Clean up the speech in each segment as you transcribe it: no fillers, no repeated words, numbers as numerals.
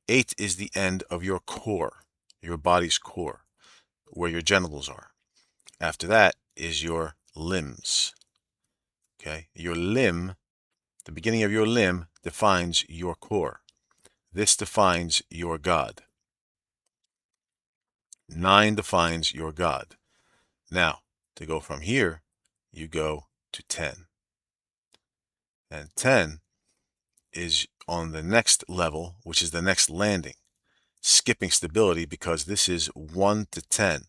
8 is the end of your core, your body's core, where your genitals are. After that is your limbs. Okay, your limb, the beginning of your limb defines your core. This defines your God. 9 defines your God. Now, to go from here, you go to 10. And 10 is on the next level, which is the next landing, skipping stability, because this is 1 to 10,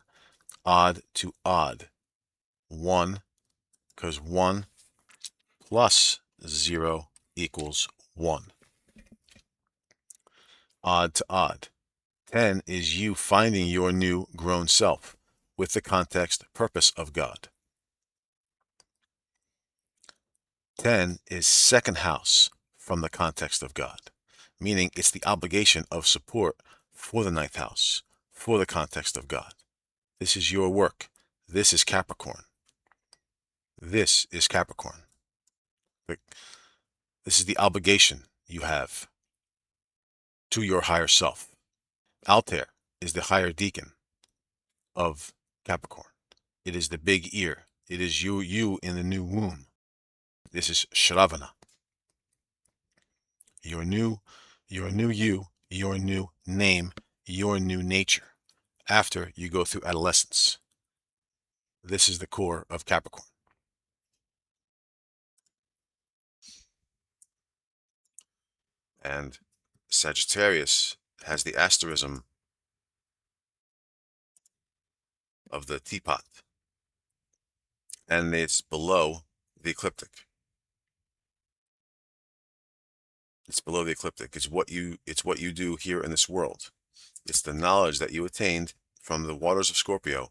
odd to odd. 1, because 1 plus 0 equals 1. Odd to odd. 10 is you finding your new grown self with the context purpose of God. 10 is second house from the context of God, meaning it's the obligation of support for the ninth house, for the context of God. This is your work. This is Capricorn. This is Capricorn. This is the obligation you have to your higher self. Altair is the higher deacon of Capricorn. It is the big ear. It is you in the new womb. This is Shravana. Your new you, your new name, your new nature, after you go through adolescence. This is the core of Capricorn. And Sagittarius has the asterism of the teapot, and it's below the ecliptic. It's below the ecliptic. It's what you do here in this world. It's the knowledge that you attained from the waters of Scorpio,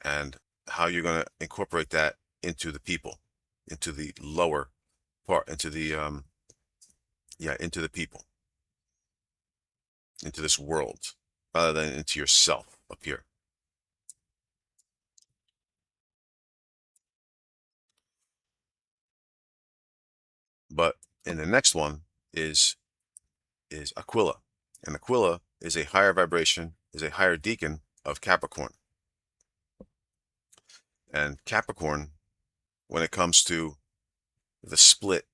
and how you're going to incorporate that into the people, into the lower part, into the into the people, into this world, rather than into yourself up here. But in the next one is Aquila, and Aquila is a higher vibration, is a higher deacon of Capricorn. And Capricorn, when it comes to the split,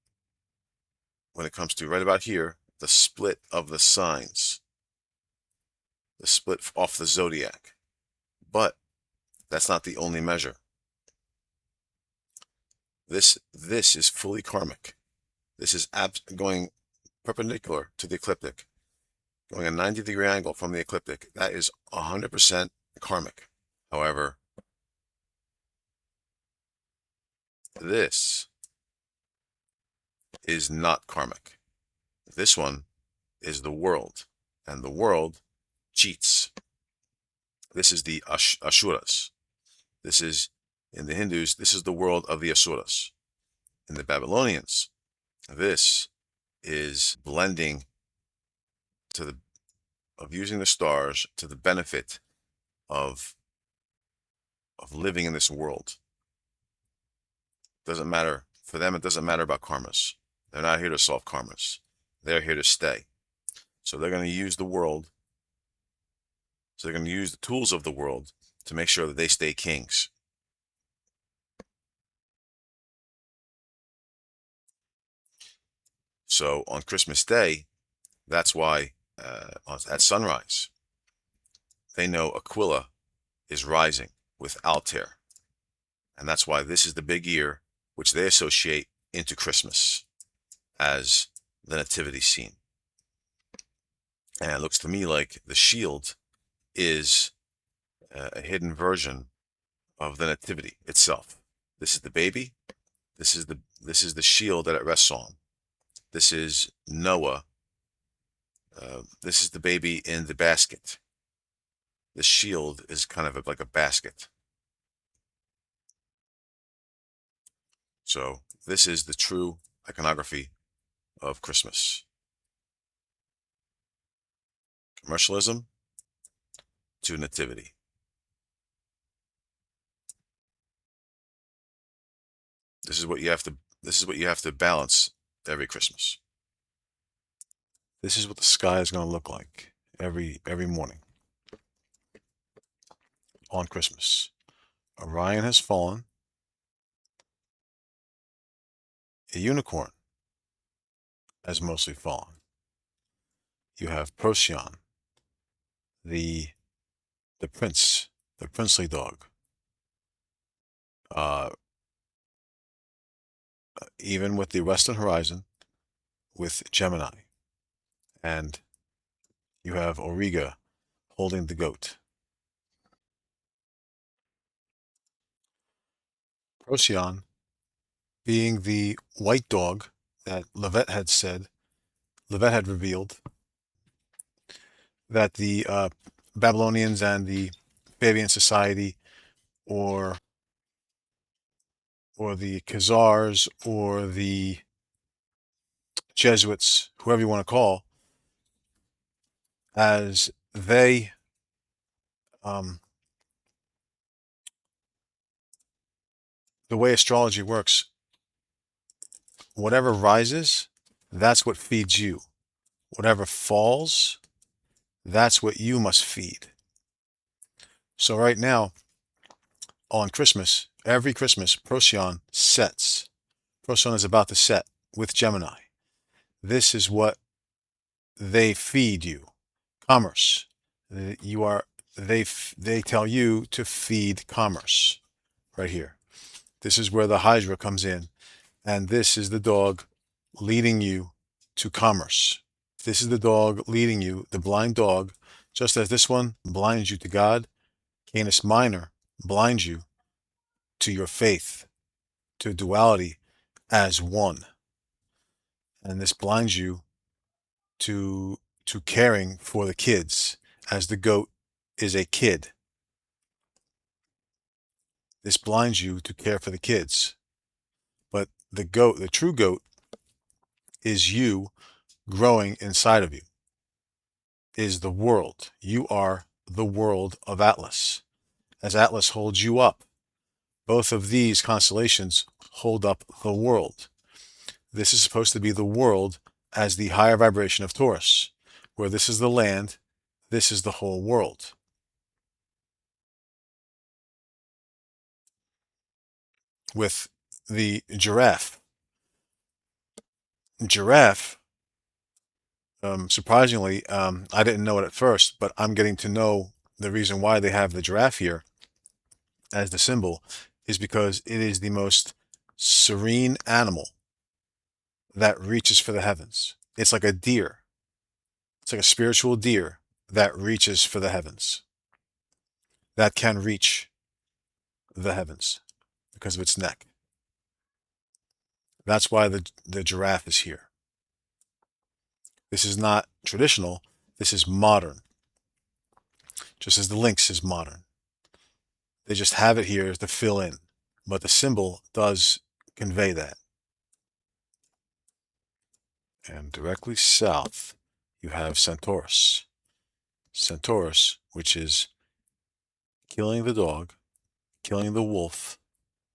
when it comes to right about here, the split of the signs, the split off the zodiac. But that's not the only measure. This is fully karmic. This is going perpendicular to the ecliptic, going a 90-degree angle from the ecliptic. That is 100% karmic. However, this is not karmic. This one is the world, and the world cheats. This is the Asuras. This is, in the Hindus, this is the world of the Asuras. In the Babylonians, this is blending of using the stars to the benefit of living in this world. Doesn't matter for them. It doesn't matter about karmas. They're not here to solve karmas. They're here to stay. So they're going to use the world. So they're going to use the tools of the world to make sure that they stay kings. So on Christmas Day, that's why at sunrise, they know Aquila is rising with Altair. And that's why this is the big year, which they associate into Christmas as the nativity scene. And it looks to me like the shield is a hidden version of the nativity itself. This is the baby. This is the shield that it rests on. This is Noah. This is the baby in the basket. The shield is kind of like a basket. So this is the true iconography of Christmas. Commercialism to nativity. This is what you have to balance every Christmas. This is what the sky is going to look like every morning on Christmas. Orion has fallen. A unicorn has mostly fallen. You have Procyon, the prince, the princely dog. Even with the western horizon, with Gemini. And you have Auriga holding the goat. Procyon being the white dog that Levet had said, Levet had revealed that the Babylonians and the Fabian Society, or the Khazars, or the Jesuits, whoever you want to call, as they the way astrology works, whatever rises, that's what feeds you. Whatever falls, that's what you must feed. So right now, on Christmas, every Christmas, Procyon sets. Procyon is about to set with Gemini. This is what they feed you. Commerce. They tell you to feed commerce. Right here. This is where the Hydra comes in. And this is the dog leading you to commerce. This is the dog leading you, the blind dog, just as this one blinds you to God. Canis Minor blinds you to your faith, to duality as one. And this blinds you to caring for the kids, as the goat is a kid. This blinds you to care for the kids. But the goat, the true goat, is you growing inside of you, is the world. You are the world of Atlas, as Atlas holds you up. Both of these constellations hold up the world. This is supposed to be the world as the higher vibration of Taurus, where this is the land, this is the whole world. With the giraffe. Giraffe, surprisingly, I didn't know it at first, but I'm getting to know the reason why they have the giraffe here as the symbol is because it is the most serene animal that reaches for the heavens. It's like a deer. It's like a spiritual deer that reaches for the heavens, that can reach the heavens because of its neck. That's why the giraffe is here. This is not traditional. This is modern. Just as the lynx is modern. They just have it here to fill in. But the symbol does convey that. And directly south, you have Centaurus. Centaurus, which is killing the dog, killing the wolf,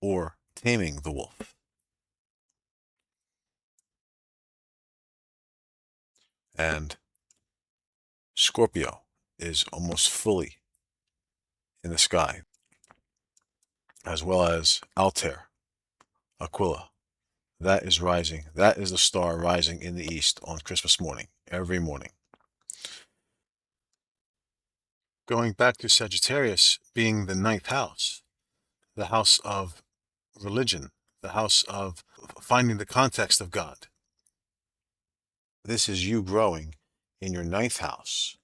or taming the wolf. And Scorpio is almost fully in the sky, as well as Altair, Aquila. That is rising. That is the star rising in the east on Christmas morning, every morning. Going back to Sagittarius being the ninth house, the house of religion, the house of finding the context of God. This is you growing in your ninth house,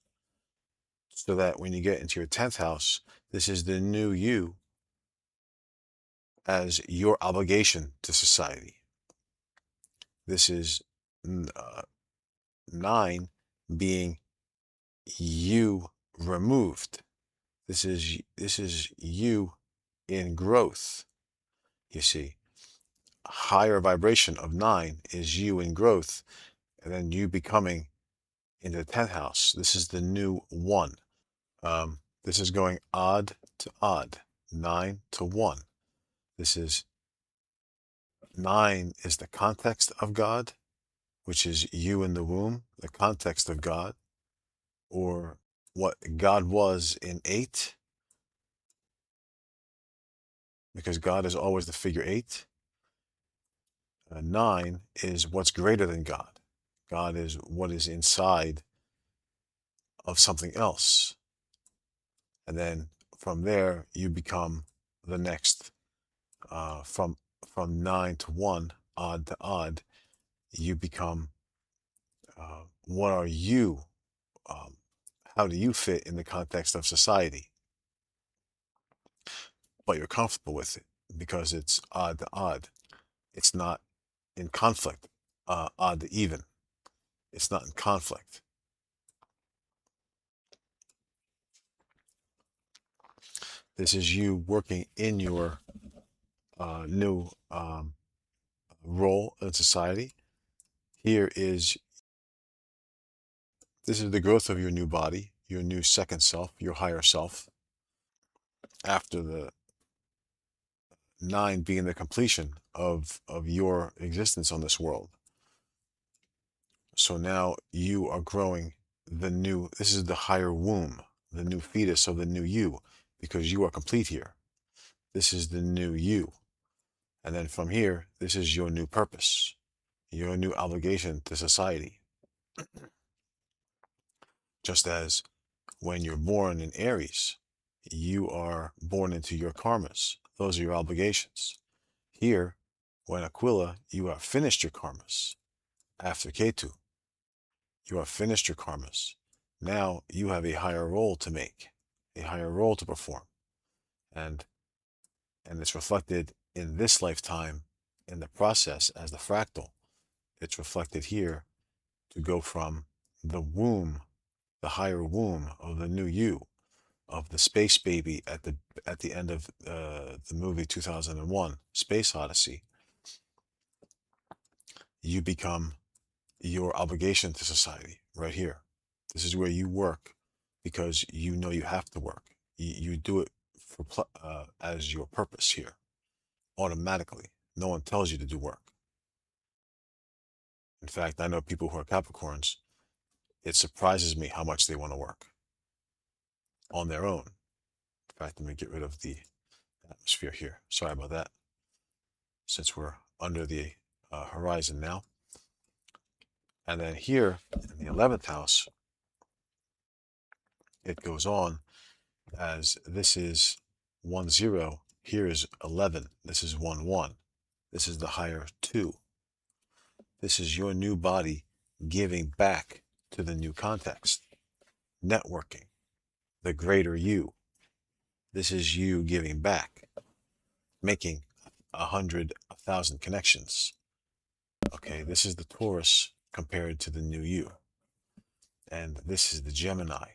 so that when you get into your 10th house, this is the new you as your obligation to society. This is 9 being you removed. This is you in growth. You see, higher vibration of 9 is you in growth, and then you becoming into the 10th house. This is the new 1. This is going odd to odd, 9 to 1. This is 9 is the context of God, which is you in the womb, the context of God, or what God was in 8, because God is always the figure 8. 9 is what's greater than God. God is what is inside of something else. And then from there, you become the next, from 9 to 1, odd to odd, you become, what are you? Um, how do you fit in the context of society? But you're comfortable with it because it's odd to odd. It's not in conflict, odd to even. It's not in conflict. This is you working in your new role in society. This is the growth of your new body, your new second self, your higher self, after the 9 being the completion of your existence on this world. So now you are growing this is the higher womb, the new fetus of the new you, because you are complete here. This is the new you. And then from here, this is your new purpose, your new obligation to society. Just as when you're born in Aries, you are born into your karmas. Those are your obligations. Here, when Aquila, you have finished your karmas. After Ketu, you have finished your karmas. Now you have a higher role to make, a higher role to perform. And it's reflected in this lifetime in the process as the fractal. It's reflected here to go from the womb, the higher womb of the new you, of the space baby at the end of the movie 2001, Space Odyssey. You become your obligation to society right here. This is where you work because you know you have to work. You do it as your purpose here, automatically. No one tells you to do work. In fact, I know people who are Capricorns. It surprises me how much they want to work on their own. In fact, let me get rid of the atmosphere here. Sorry about that. Since we're under the horizon now. And then here in the 11th house, it goes on as this is 1-0. Here is 11. This is 1-1. This is the higher 2. This is your new body giving back to the new context. Networking. The greater you. This is you giving back. Making 100, 1,000 connections. Okay, this is the Taurus compared to the new you. And this is the Gemini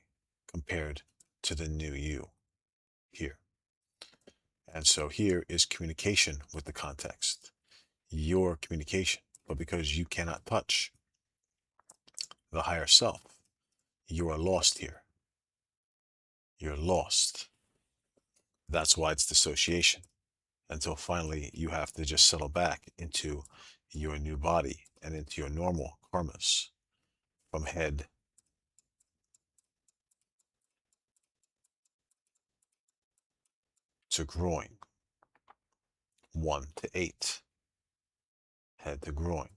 compared to the new you here. And so here is communication with the context, your communication. But because you cannot touch the higher self, you are lost here. You're lost. That's why it's dissociation. Until finally you have to just settle back into your new body and into your normal karmas from head to groin, 1 to 8, head to groin.